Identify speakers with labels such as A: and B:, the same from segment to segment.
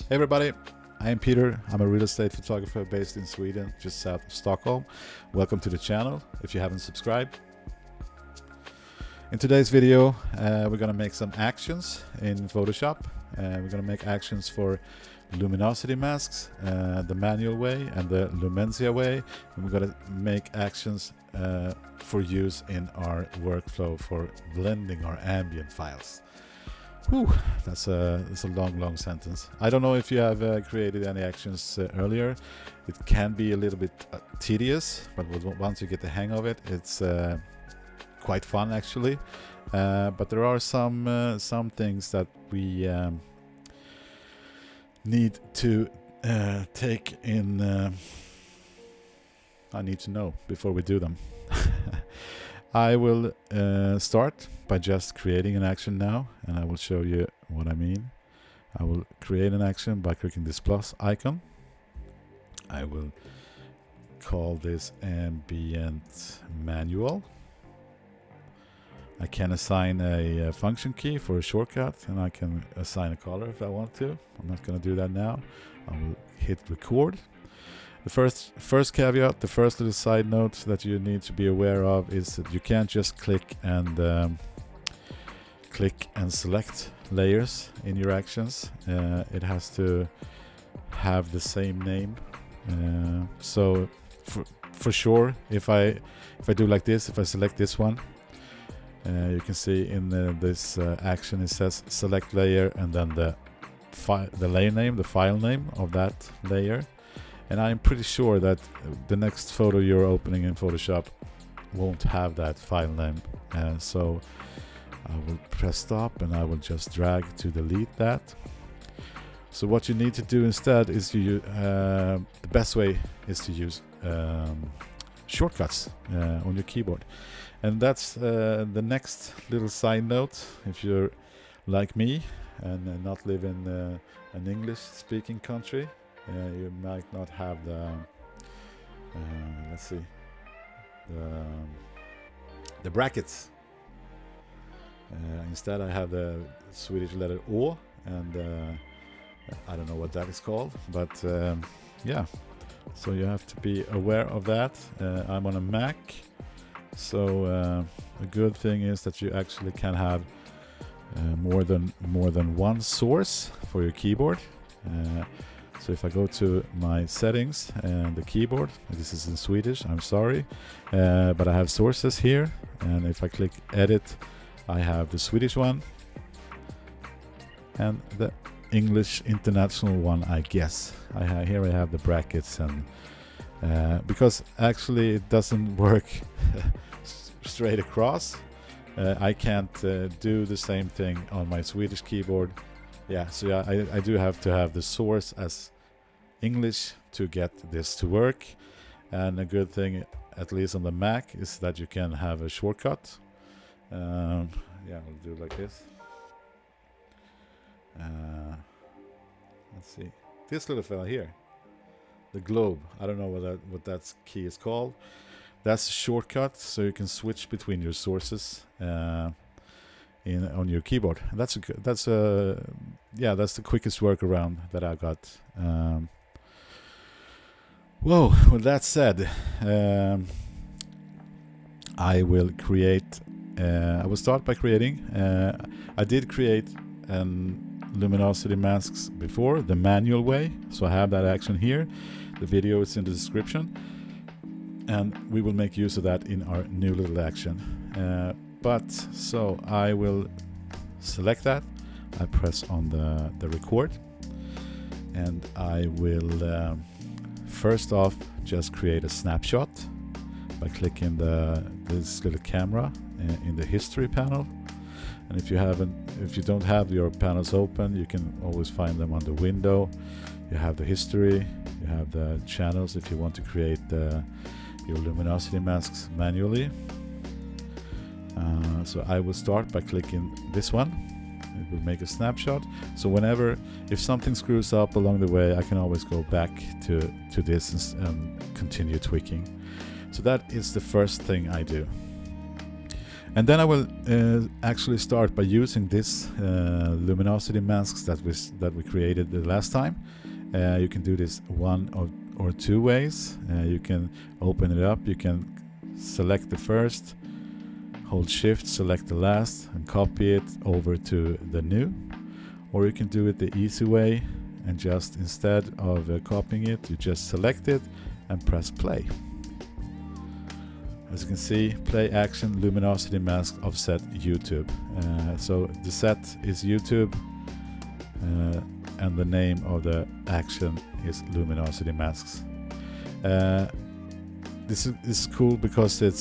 A: Hey everybody, I am Peter. I'm a real estate photographer based in Sweden, just south of Stockholm. Welcome to the channel if you haven't subscribed. In today's video, we're going to make some actions in Photoshop. We're going to make actions for luminosity masks, the manual way and the Lumenzia way. And we're going to make actions for use in our workflow for blending our ambient files. Whew, that's a long sentence. I don't know if you have created any actions earlier. It can be a little bit tedious, but once you get the hang of it, it's quite fun actually. But there are some things that we need to take in. I need to know before we do them. I will start by just creating an action now, and I will show you what I mean. I will create an action by clicking this plus icon. I will call this Ambient Manual. I can assign a function key for a shortcut, and I can assign a color if I want to. I'm not going to do that now. I will hit record. The first caveat, the first little side note that you need to be aware of is that you can't just click and select layers in your actions. It has to have the same name. So for sure, if I do like this, if I select this one, you can see in this action it says select layer and then the layer name, the file name of that layer. And I'm pretty sure that the next photo you're opening in Photoshop won't have that file name. So I will press stop and I will just drag to delete that. So what you need to do instead is the best way is to use shortcuts on your keyboard. And that's the next little side note. If you're like me and not live in an English-speaking country, you might not have the let's see, the brackets. Instead I have the Swedish letter O, and I don't know what that is called, but yeah, so you have to be aware of that. I'm on a Mac, so a good thing is that you actually can have more than one source for your keyboard. So if I go to my settings and the keyboard, this is in Swedish, I'm sorry, but I have sources here, and if I click edit, I have the Swedish one and the English international one, I guess. Here I have the brackets, and because actually it doesn't work straight across, I can't do the same thing on my Swedish keyboard. Yeah, so yeah, I do have to have the source as English to get this to work. And a good thing, at least on the Mac, is that you can have a shortcut. Yeah, I'll do it like this. Let's see, this little fella here, the globe. I don't know what that key is called. That's a shortcut, so you can switch between your sources on your keyboard. And that's the quickest workaround that I got. Whoa, with that said, I will start by creating. I did create luminosity masks before, the manual way, so I have that action here. The video is in the description, and we will make use of that in our new little action. So I will select that. I press on the record, and I will first off just create a snapshot by clicking this little camera in the history panel. And if you don't have your panels open, you can always find them on the window. You have the history, you have the channels if you want to create your luminosity masks manually. So I will start by clicking this one. It will make a snapshot. So if something screws up along the way, I can always go back to this and continue tweaking. So that is the first thing I do. And then I will actually start by using this luminosity masks that we created the last time. You can do this one or two ways. You can open it up, you can select the first, hold shift, select the last, and copy it over to the new. Or you can do it the easy way, and just instead of copying it, you just select it and press play. As you can see, play action luminosity mask offset YouTube. So the set is YouTube, and the name of the action is luminosity masks. This is cool because it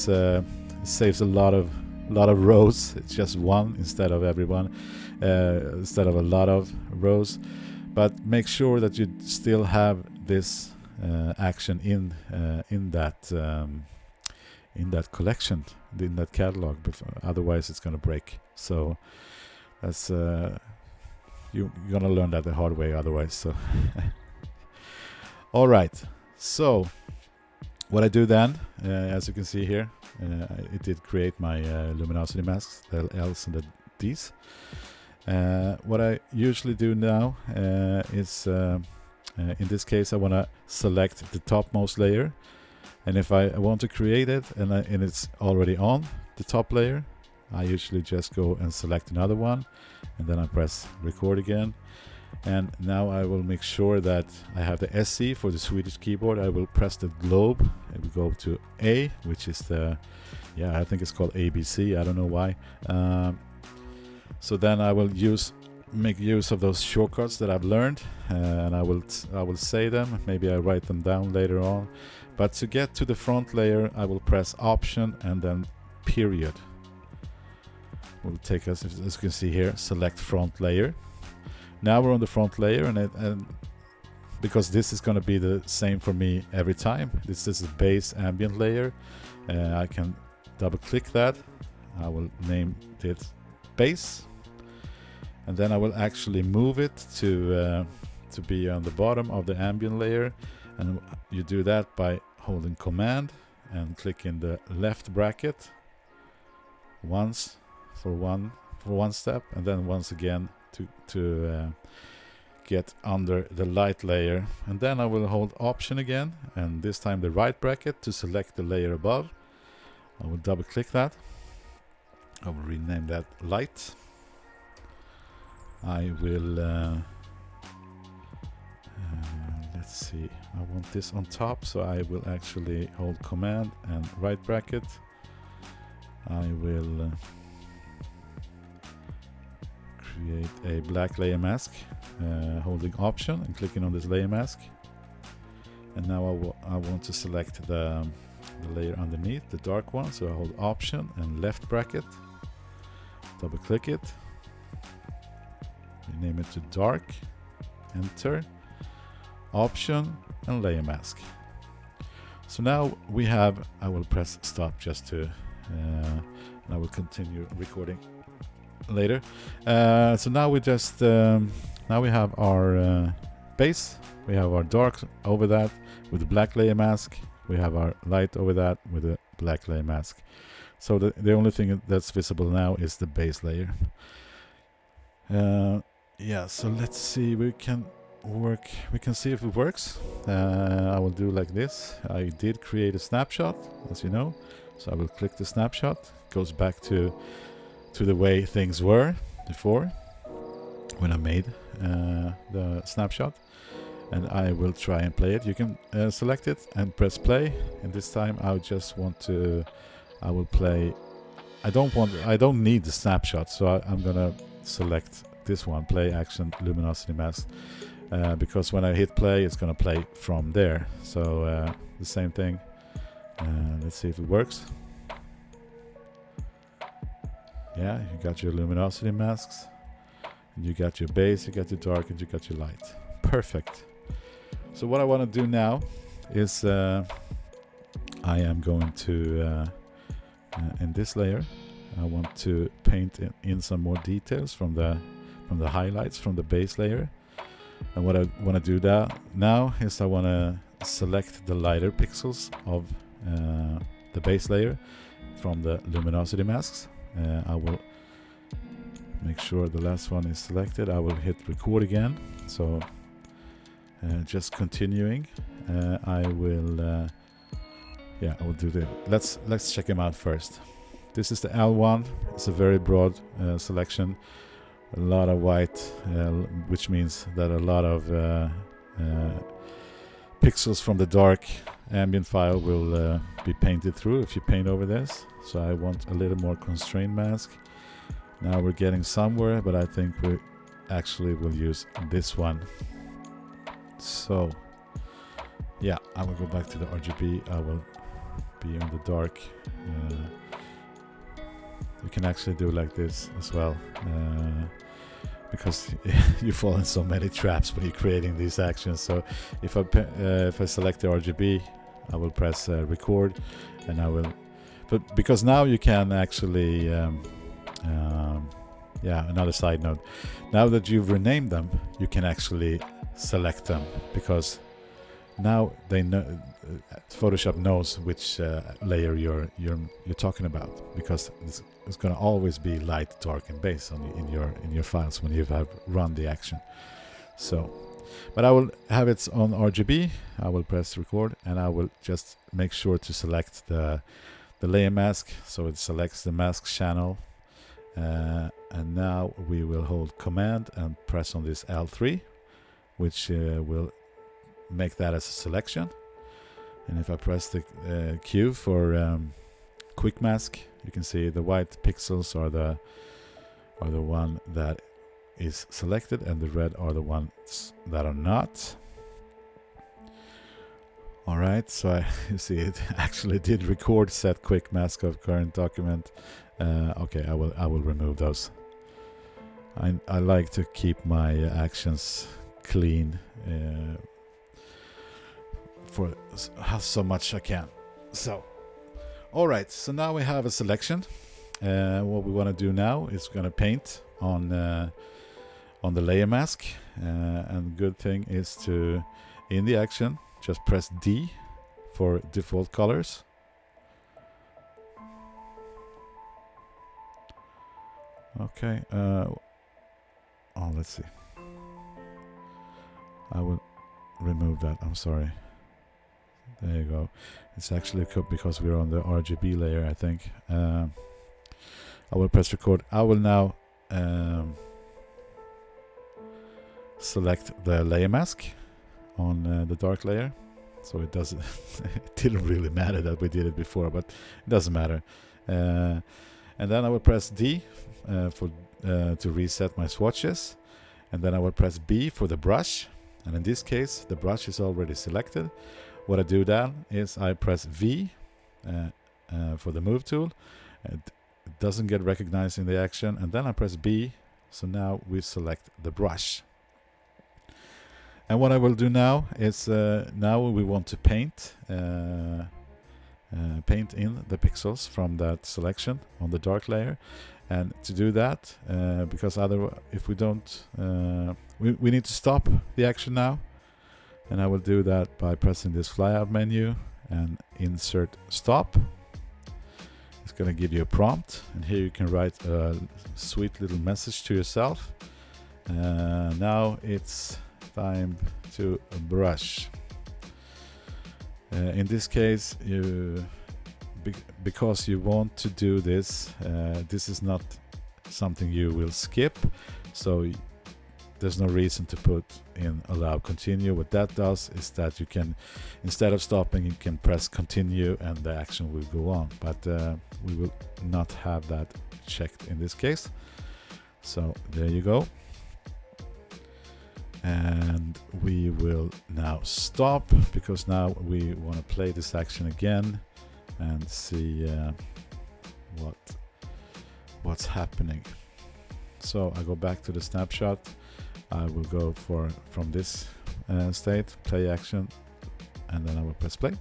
A: saves a lot of rows. It's just one instead of instead of a lot of rows. But make sure that you still have this action in that collection, in that catalog. Otherwise, it's going to break. So that's you're gonna learn that the hard way. Otherwise, so all right. So what I do then, as you can see here, it did create my luminosity masks, the L's and the D's. What I usually do now is, in this case, I want to select the topmost layer, and if I want to create it and it's already on the top layer, I usually just go and select another one, and then I press record again. And now I will make sure that I have the SC for the Swedish keyboard. I will press the globe. I will go to A, which is the, I think it's called ABC. I don't know why. So then I will make use of those shortcuts that I've learned, and I will say them. Maybe I write them down later on. But to get to the front layer, I will press Option and then period. Will take us, as you can see here, select front layer. Now we're on the front layer, and because this is going to be the same for me every time. This is the base ambient layer. I can double click that. I will name it base, and then I will actually move it to be on the bottom of the ambient layer. And you do that by holding Command and clicking the left bracket once for one step, and then once again to get under the light layer. And then I will hold Option again, and this time the right bracket to select the layer above. I will double click that. I will rename that light. I will let's see, I want this on top, so I will actually hold Command and right bracket. I will create a black layer mask, holding Option and clicking on this layer mask. And now I want to select the layer underneath, the dark one, so I hold Option and left bracket, double click it, rename it to dark, enter, Option and layer mask. So now we have, I will press stop just to, and I will continue recording later. So now we just now we have our base, we have our dark over that with the black layer mask, we have our light over that with a black layer mask. So the only thing that's visible now is the base layer. So let's see, we can see if it works. I will do like this. I did create a snapshot, as you know, so I will click the snapshot. It goes back to the way things were before when I made the snapshot, and I will try and play it. You can select it and press play, and this time I will play. I don't need the snapshot, so I'm gonna select this one, play action luminosity mask, because when I hit play, it's gonna play from there. So the same thing. Let's see if it works. Yeah, you got your luminosity masks, and you got your base, you got your dark, and you got your light. Perfect. So what I want to do now is I am going to in this layer, I want to paint in some more details from the highlights from the base layer. And what I want to do that now is I want to select the lighter pixels of the base layer from the luminosity masks. I will make sure the last one is selected. I will hit record again. So just continuing. I will do the. Let's check them out first. This is the L1. It's a very broad selection. A lot of white, which means that a lot of pixels from the dark ambient file will be painted through if you paint over this. So I want a little more constrained mask. Now we're getting somewhere, but I think we actually will use this one. So yeah, I will go back to the RGB. I will be on the dark. You can actually do like this as well, because you fall in so many traps when you're creating these actions. So if I select the RGB, I will press record, and I will. But because now you can actually, another side note. Now that you've renamed them, you can actually select them, because now they know. Photoshop knows which layer you're talking about, because it's going to always be light, dark, and base in your files when you have run the action. So, but I will have it on RGB. I will press record, and I will just make sure to select the layer mask, so it selects the mask channel. And now we will hold Command and press on this L3, which will make that as a selection. And if I press the Q for quick mask, you can see the white pixels are the one that is selected, and the red are the ones that are not. All right, so you see it actually did record set quick mask of current document. Okay, I will remove those. I like to keep my actions clean. For so much I can. So, all right. So now we have a selection. What we want to do now is going to paint on the layer mask. And good thing is to, in the action, just press D for default colors. Okay. Let's see. I will remove that. I'm sorry. There you go. It's actually because we're on the RGB layer, I think. I will press record. I will now select the layer mask on the dark layer. So it doesn't. It didn't really matter that we did it before, but it doesn't matter. And then I will press D to reset my swatches, and then I will press B for the brush. And in this case, the brush is already selected. What I do then is I press V for the move tool. It doesn't get recognized in the action, and then I press B. So now we select the brush. And what I will do now is now we want to paint in the pixels from that selection on the dark layer. And to do that, because otherwise, if we don't, we need to stop the action now. And I will do that by pressing this flyout menu and insert stop. It's going to give you a prompt, and here you can write a sweet little message to yourself. Now it's time to brush. In this case, because you want to do this, this is not something you will skip, so there's no reason to put in allow continue. What that does is that you can, instead of stopping, you can press continue and the action will go on, but we will not have that checked in this case. So there you go. And we will now stop, because now we want to play this action again and see what's happening. So I go back to the snapshot. I will go from this state, play action, and then I will press play.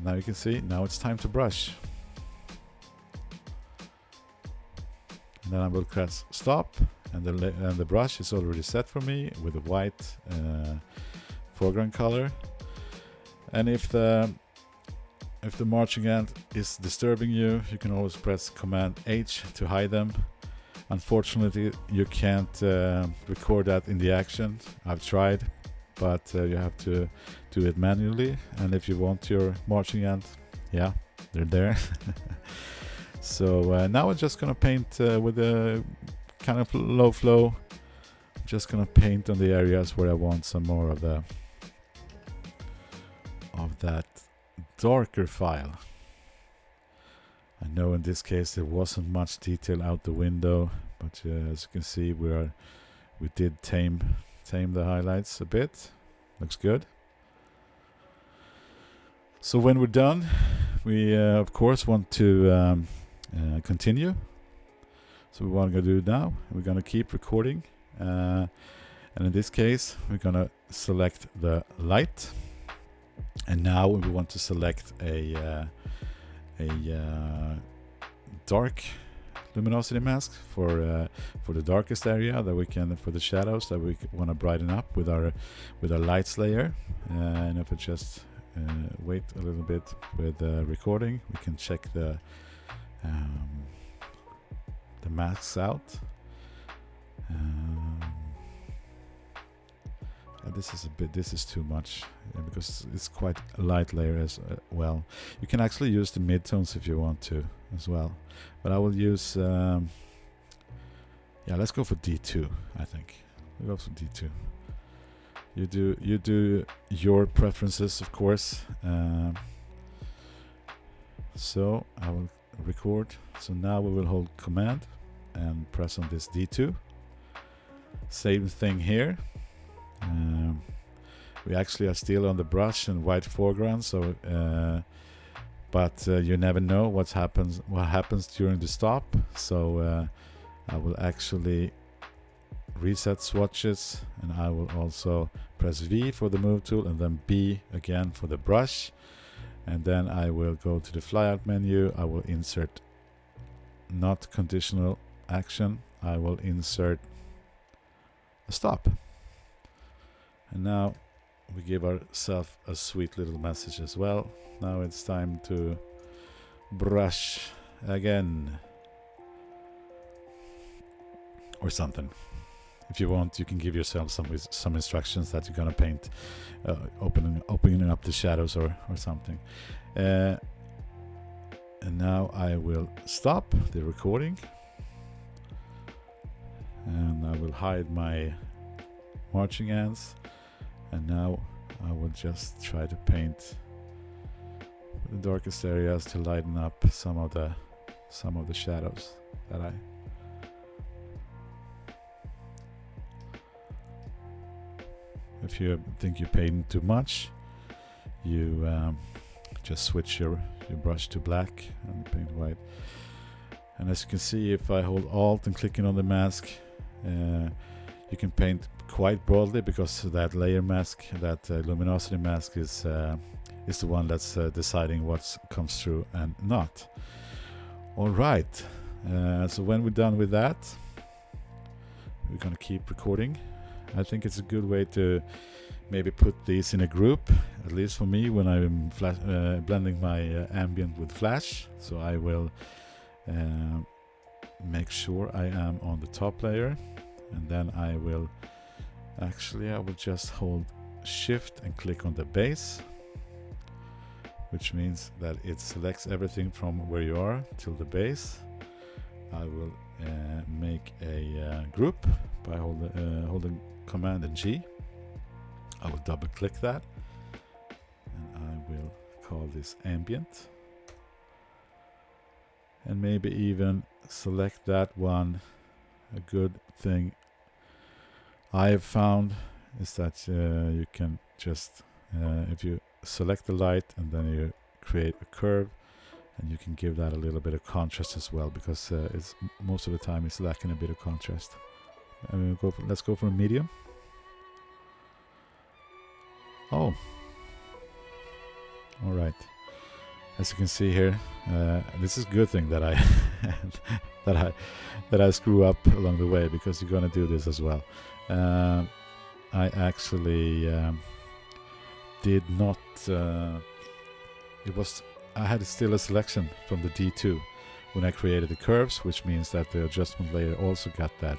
A: Now you can see, now it's time to brush. And then I will press stop, and the brush is already set for me with a white foreground color. And if the if the marching ant is disturbing you, you can always press Command H to hide them. Unfortunately, you can't record that in the action. I've tried, but you have to do it manually. And if you want your marching ant, yeah, they're there. So now I'm just gonna paint with a kind of low flow. I'm just gonna paint on the areas where I want some more of that darker file. I know in this case there wasn't much detail out the window, but as you can see, we did tame the highlights a bit. Looks good. So when we're done, we of course want to continue. So what we're gonna do now, we're gonna keep recording, and in this case, we're gonna select the light. And now we want to select a dark luminosity mask for the darkest area that we can, for the shadows that we want to brighten up with our lights layer. And if we just wait a little bit with recording, we can check the masks out. This is too much because it's quite a light layer as well. You can actually use the midtones if you want to as well, but I will use let's go for D2. I think we'll go for D2. You do your preferences, of course. So I will record. So now we will hold Command and press on this D2. Same thing here. We actually are still on the brush and white foreground, so but you never know what happens during the stop. So I will actually reset swatches, and I will also press V for the move tool and then B again for the brush, and then I will go to the flyout menu. I will insert not conditional action. I will insert a stop. And now we give ourselves a sweet little message as well. Now it's time to brush again. Or something. If you want, you can give yourself some instructions that you're gonna paint, opening up the shadows or something. And now I will stop the recording. And I will hide my marching ants. And now I will just try to paint the darkest areas to lighten up some of the shadows that I. If you think you paint too much, you just switch your brush to black and paint white. And as you can see, if I hold Alt and clicking on the mask, you can paint quite broadly, because that layer mask, that luminosity mask, is the one that's deciding what comes through and not. All right. So when we're done with that, we're gonna keep recording. I think it's a good way to maybe put these in a group, at least for me, when I'm blending my ambient with flash. So I will make sure I am on the top layer, and then I will just hold Shift and click on the base, which means that it selects everything from where you are till the base. I will make a group by holding Command and G. I will double click that, and I will call this Ambient, and maybe even select that one. A good thing I have found is that you can just if you select the light and then you create a curve, and you can give that a little bit of contrast as well, because it's most of the time it's lacking a bit of contrast. Let's go for a medium. Oh, all right. As you can see here, this is a good thing that I that I screw up along the way, because you're gonna do this as well. I actually did not. It was I had still a selection from the D2 when I created the curves, which means that the adjustment layer also got that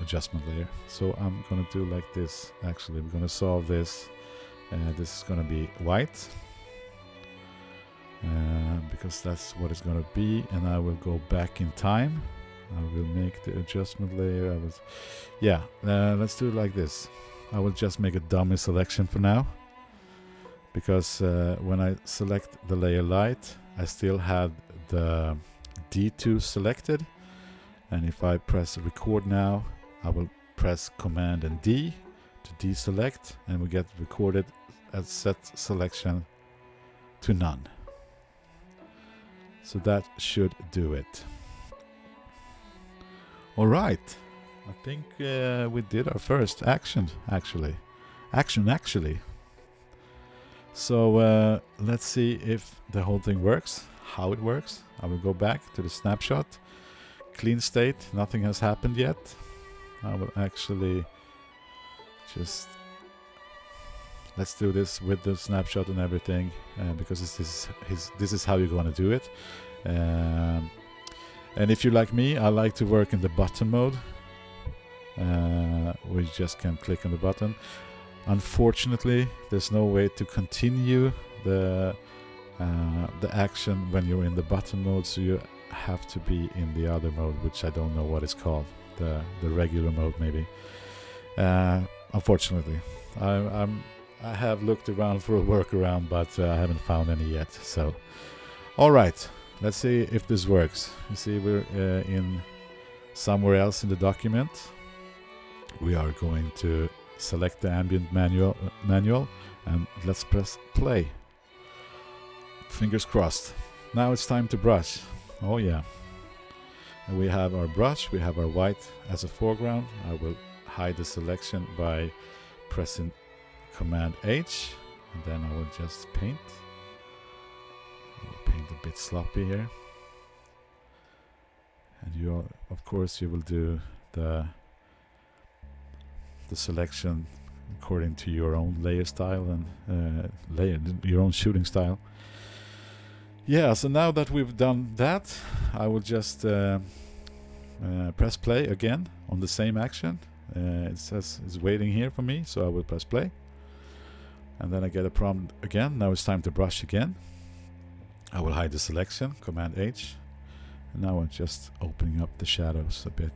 A: adjustment layer. So I'm gonna do like this. Actually, we're gonna solve this. This is gonna be white because that's what it's gonna be, and I will go back in time. I will make the adjustment layer. Let's do it like this. I will just make a dummy selection for now, because when I select the layer light, I still had the D2 selected, and if I press record now, I will press Command and D to deselect, and we get recorded as set selection to none. So that should do it. All right, I think we did our first action actually. So let's see if the whole thing works, how it works. I will go back to the snapshot, clean state, nothing has happened yet. I will actually just, let's do this with the snapshot and everything, because this is how you're going to do it. And if you're like me, I like to work in the button mode, where you just can click on the button. Unfortunately, there's no way to continue the action when you're in the button mode, so you have to be in the other mode, which I don't know what it's called, the regular mode maybe. Unfortunately, I have looked around for a workaround, but I haven't found any yet. So, all right, let's see if this works. You see, we're in somewhere else in the document. We are going to select the ambient manual, and let's press play. Fingers crossed. Now it's time to brush. Oh yeah. And we have our brush, we have our white as a foreground. I will hide the selection by pressing Command H, and then I will just paint. I will paint a bit sloppy here. And you, of course, you will do the selection according to your own layer style and your own shooting style. Yeah, so now that we've done that, I will just press play again on the same action. It says it's waiting here for me, so I will press play. And then I get a prompt again. Now it's time to brush again. I will hide the selection, Command H. And now I'm just opening up the shadows a bit.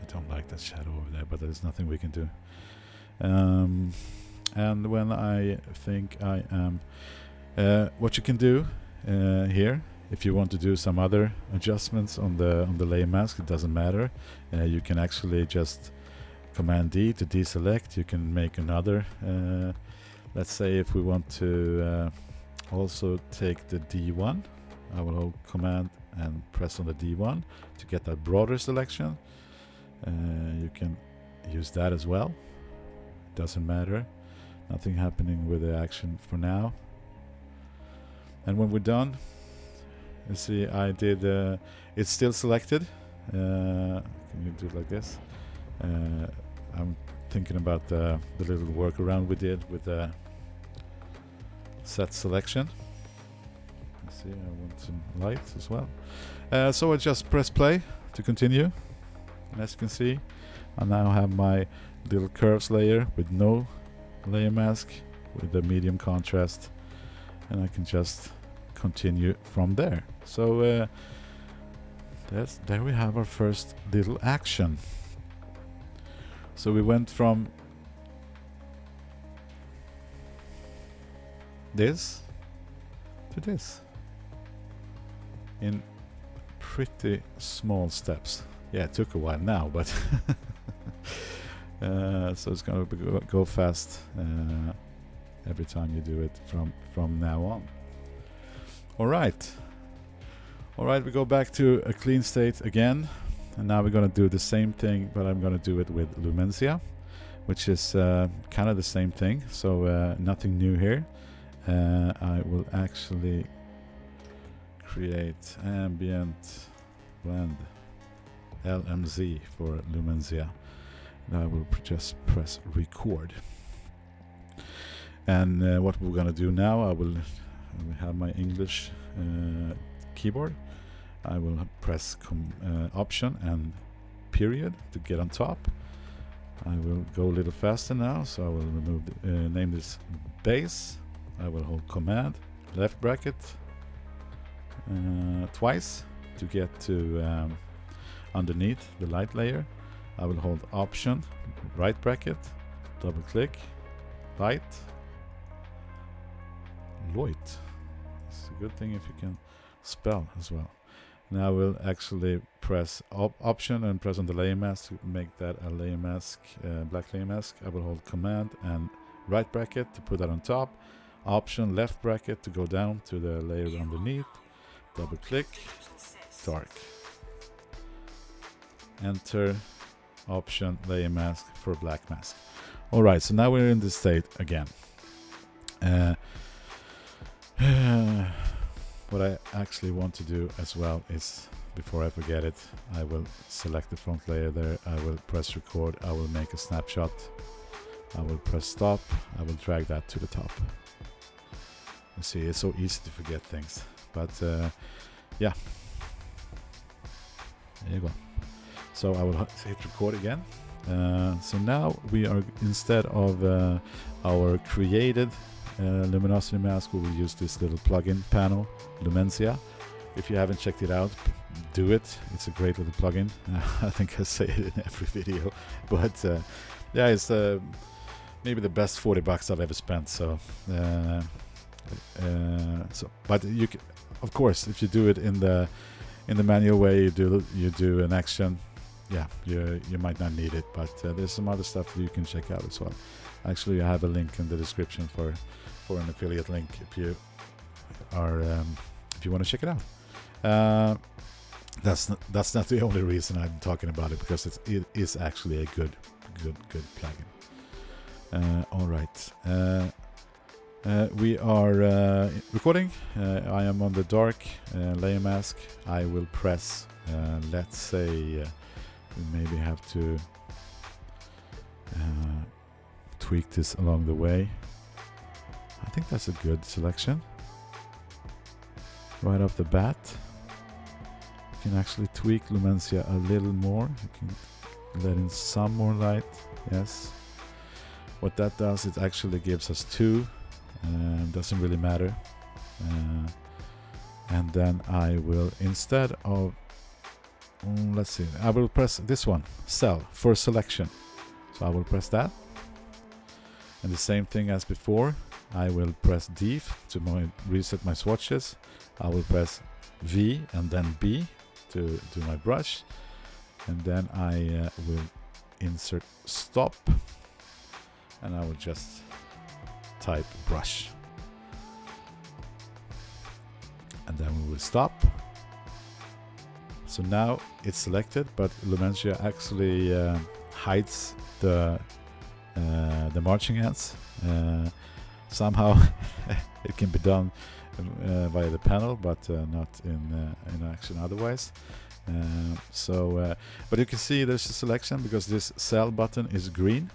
A: I don't like that shadow over there, but there's nothing we can do. And when I think I am, what you can do here, if you want to do some other adjustments on the layer mask, it doesn't matter. You can actually just Command D to deselect. You can make another. Let's say if we want to also take the D1, I will hold Command and press on the D1 to get that broader selection. You can use that as well. Doesn't matter. Nothing happening with the action for now. And when we're done, you see I did. It's still selected. Can you do it like this? I'm thinking about the little workaround we did with the set selection. You see, I want some light as well. So I just press play to continue. And as you can see, I now have my little curves layer with no layer mask, with a medium contrast, and I can just continue from there. So there we have our first little action. So we went from this to this in pretty small steps. Yeah, it took a while now, but so it's gonna go fast every time you do it from now on. All right, we go back to a clean state again, and now we're gonna do the same thing, but I'm gonna do it with Lumenzia, which is kind of the same thing. So nothing new here. I will actually create ambient blend. LMZ for Lumenzia. Now I will just press record. And what we're gonna do now, I will have my English keyboard. I will press Option and period to get on top. I will go a little faster now, so I will remove name this base. I will hold Command left bracket twice to get to underneath the light layer. I will hold Option right bracket, double click light. It's a good thing if you can spell as well. Now I will actually press Option and press on the layer mask to make that a layer mask, black layer mask. I will hold Command and right bracket to put that on top. Option left bracket to go down to the layer underneath. Double click, dark. Enter Option layer mask for black mask. Alright, so now we're in this state again. What I actually want to do as well is, before I forget it, I will select the front layer there, I will press record, I will make a snapshot, I will press stop, I will drag that to the top. You see, it's so easy to forget things, but yeah, there you go. So I will hit record again. So now we are, instead of our created luminosity mask, we will use this little plugin panel, Lumenzia. If you haven't checked it out, do it. It's a great little plugin. I think I say it in every video, but yeah, it's maybe the best 40 bucks I've ever spent. So, but you can, of course, if you do it in the manual way, you do an action. Yeah, you might not need it, but there's some other stuff that you can check out as well. Actually, I have a link in the description for an affiliate link if you are if you want to check it out. That's not the only reason I'm talking about it, because it is actually a good plugin. All right, we are recording. I am on the dark layer mask. I will press. Let's say we maybe have to tweak this along the way. I think that's a good selection. Right off the bat, you can actually tweak Lumenzia a little more. You can let in some more light. Yes. What that does, it actually gives us two. Doesn't really matter. And then I will, instead of let's see, I will press this one, cell, for selection. So I will press that. And the same thing as before, I will press D to reset my swatches. I will press V and then B to do my brush. And then I will insert stop. And I will just type brush. And then we will stop. So now it's selected, but Lumenzia actually hides the marching ants. Somehow it can be done via the panel, but not in action otherwise. But you can see there's a selection because this cell button is green,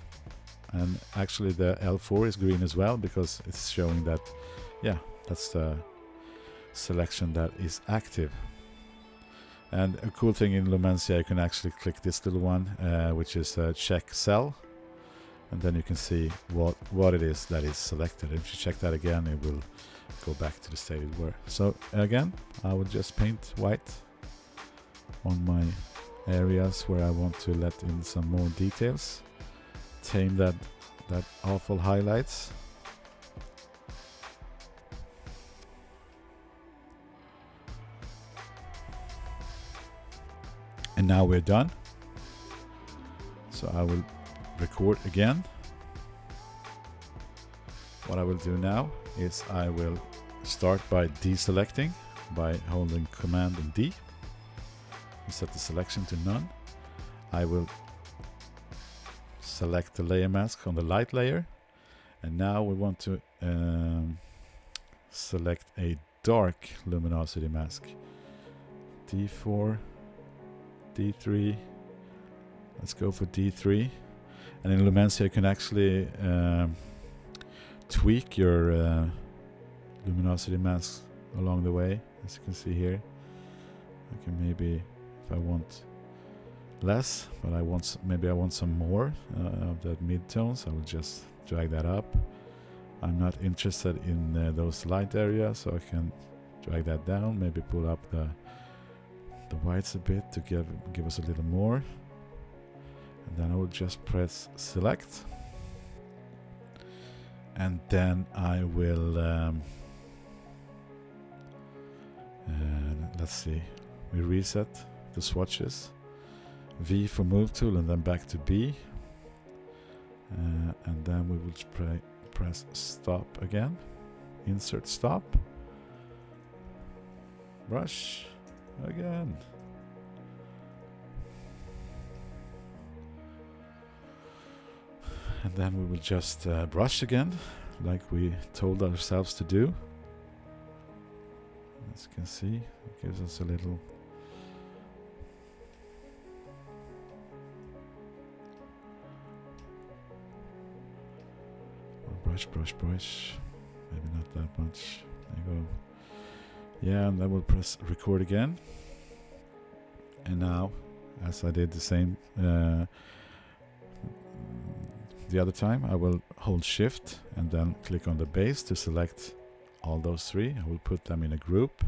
A: and actually the L4 is green as well, because it's showing that, yeah, that's the selection that is active. And a cool thing in Lumenzia, you can actually click this little one, which is check cell, and then you can see what it is that is selected. If you check that again, it will go back to the state it were. So again, I will just paint white on my areas where I want to let in some more details. Tame that awful highlights. And now we're done. So I will record again. What I will do now is I will start by deselecting by holding Command and D. Set the selection to none. I will select the layer mask on the light layer, and now we want to select a dark luminosity mask. D4, D3. Let's go for D3. And in Lumenzia you can actually tweak your luminosity masks along the way, as you can see here. I can maybe, if I want less, but maybe I want some more of that mid-tones, I will just drag that up. I'm not interested in those light areas, so I can drag that down, maybe pull up the whites a bit to give us a little more. And then I will just press select. And then I will, let's see, we reset the swatches. V for move tool and then back to B. And then we will press stop again. Insert stop. Brush again. And then we will just brush again, like we told ourselves to do. As you can see, it gives us a little brush. Maybe not that much. There you go. Yeah, and then we'll press record again. And now, as I did the same the other time, I will hold shift and then click on the base to select all those three. I will put them in a group.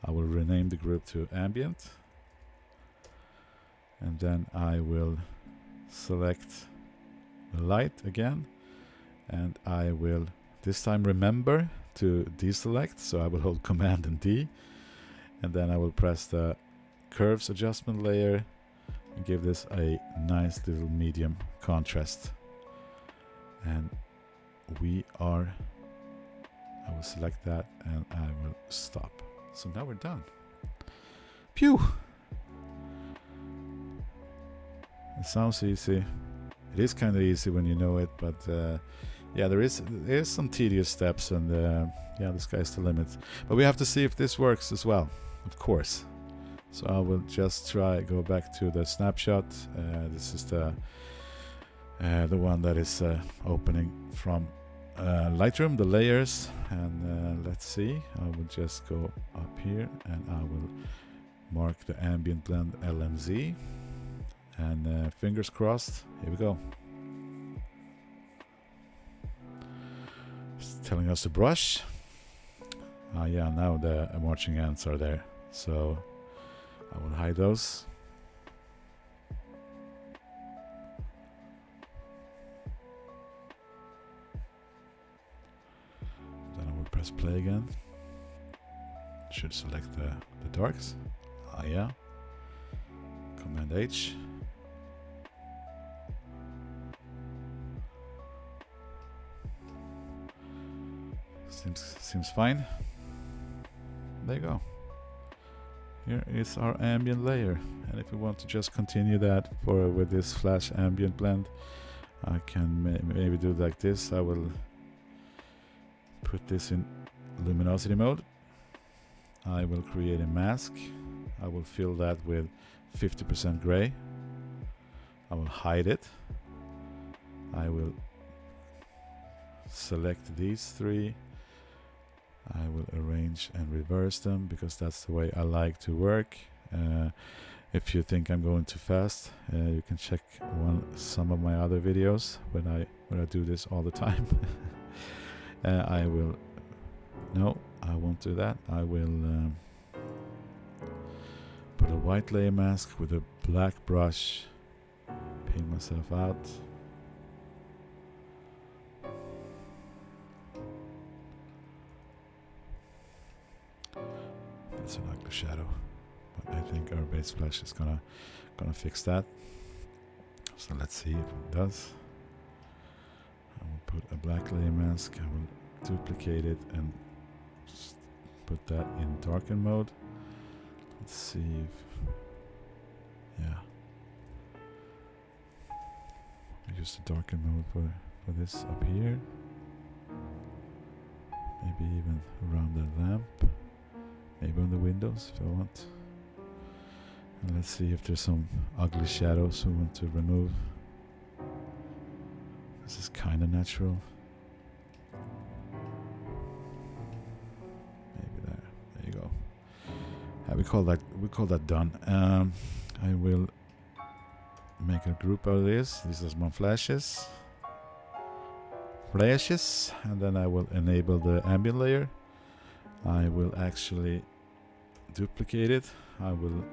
A: I will rename the group to Ambient. And then I will select the light again. And I will this time remember to deselect. So I will hold Command and D. And then I will press the curves adjustment layer and give this a nice little medium contrast. And I will select that and I will stop. So now we're done. Phew! It sounds easy. It is kind of easy when you know it, but yeah, there is some tedious steps, and yeah, the sky's the limit. But we have to see if this works as well, of course. So I will just go back to the snapshot. This is the one that is opening from Lightroom, the layers, and let's see. I will just go up here and I will mark the ambient blend LMZ, and fingers crossed. Here we go. It's telling us to brush. Yeah, now the marching ants are there, so I will hide those. Press play again. Should select the darks. Yeah. Command H. Seems fine. There you go. Here is our ambient layer, and if we want to just continue that with this flash ambient blend, I can maybe do like this. I will put this in luminosity mode. I will create a mask. I will fill that with 50% gray. I will hide it. I will select these three. I will arrange and reverse them because that's the way I like to work. If you think I'm going too fast, you can check some of my other videos when I do this all the time. No, I won't do that. I will put a white layer mask with a black brush, paint myself out. That's an ugly shadow, but I think our base splash is gonna fix that. So let's see if it does. I will put a black layer mask. I will duplicate it and put that in darken mode. Let's see if, yeah. Use the darken mode for this up here. Maybe even around the lamp. Maybe on the windows if I want. And let's see if there's some ugly shadows we want to remove. This is kind of natural. Maybe there. There you go. We call that done. I will make a group out of this. This is my flashes, and then I will enable the ambient layer. I will actually duplicate it. I will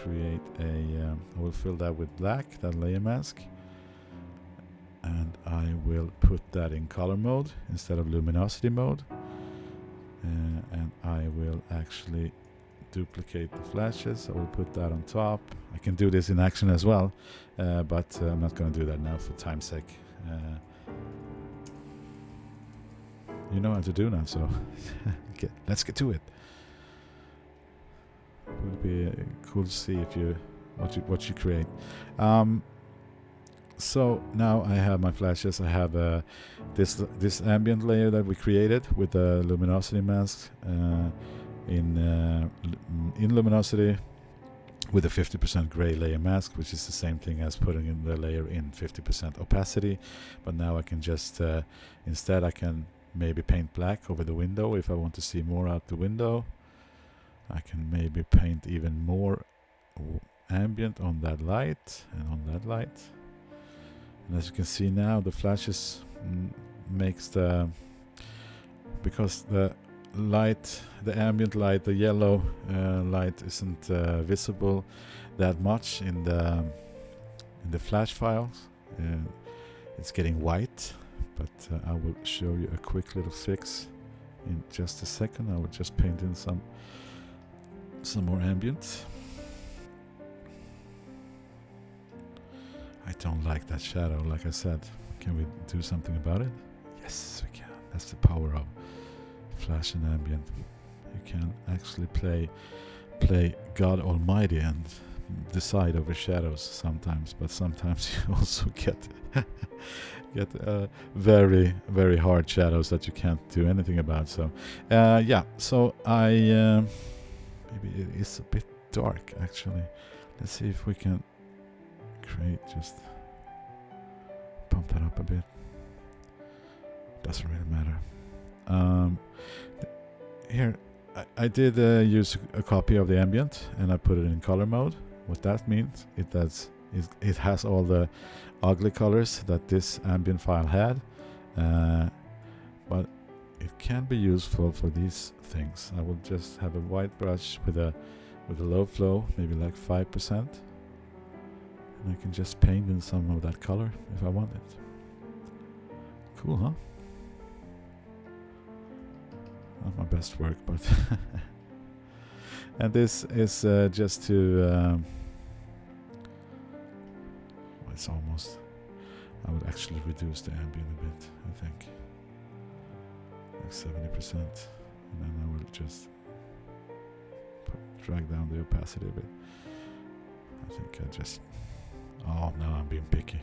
A: create a. I will fill that with black, that layer mask, and I will put that in color mode instead of luminosity mode. And I will actually duplicate the flashes. I will put that on top. I can do this in action as well, but I'm not going to do that now for time's sake. You know how to do now, so let's get to it. It would be cool to see if what you create. So now I have my flashes. I have this ambient layer that we created with the luminosity mask in luminosity with a 50% gray layer mask, which is the same thing as putting in the layer in 50% opacity. But now I can just instead I can maybe paint black over the window if I want to see more out the window. I can maybe paint even more ambient on that light and on that light. And as you can see now, the flashes makes because the light, the ambient light, the yellow light isn't visible that much in the flash files. It's getting white, but I will show you a quick little fix in just a second. I will just paint in some more ambient. I don't like that shadow, like I said. Can we do something about it? Yes, we can. That's the power of flash and ambient. You can actually play God Almighty and decide over shadows sometimes, but sometimes you also get very, very hard shadows that you can't do anything about. So yeah, so I maybe it is a bit dark actually. Let's see if we can create, just pump that up a bit. Doesn't really matter. Here I did use a copy of the ambient and I put it in color mode. What that means, it has all the ugly colors that this ambient file had, but it can be useful for these things. I will just have a white brush with a low flow, maybe like 5%, and I can just paint in some of that color if I want it. Cool, huh? Not my best work, but and this is just to it's almost, I would actually reduce the ambient a bit, I think like 70%, and then I will just drag down the opacity a bit. I think I just, oh no, I'm being picky.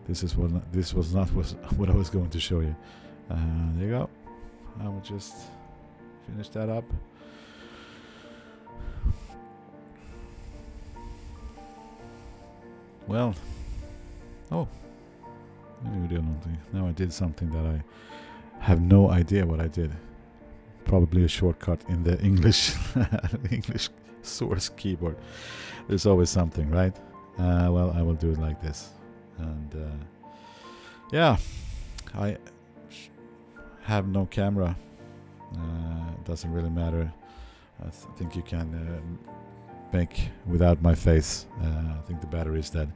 A: This was not what I was going to show you. There you go. I will just finish that up. Well, oh, now I did something that I have no idea what I did. Probably a shortcut in the English English source keyboard. There's always something, right? Well, I will do it like this, and yeah, I have no camera. It doesn't really matter. I think you can make without my face. I think the battery is dead.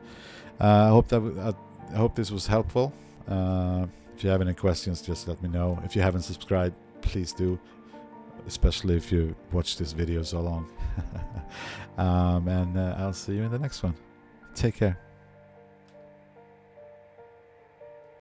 A: I hope this was helpful. If you have any questions, just let me know. If you haven't subscribed, please do, especially if you watched this video so long. And I'll see you in the next one. Take care.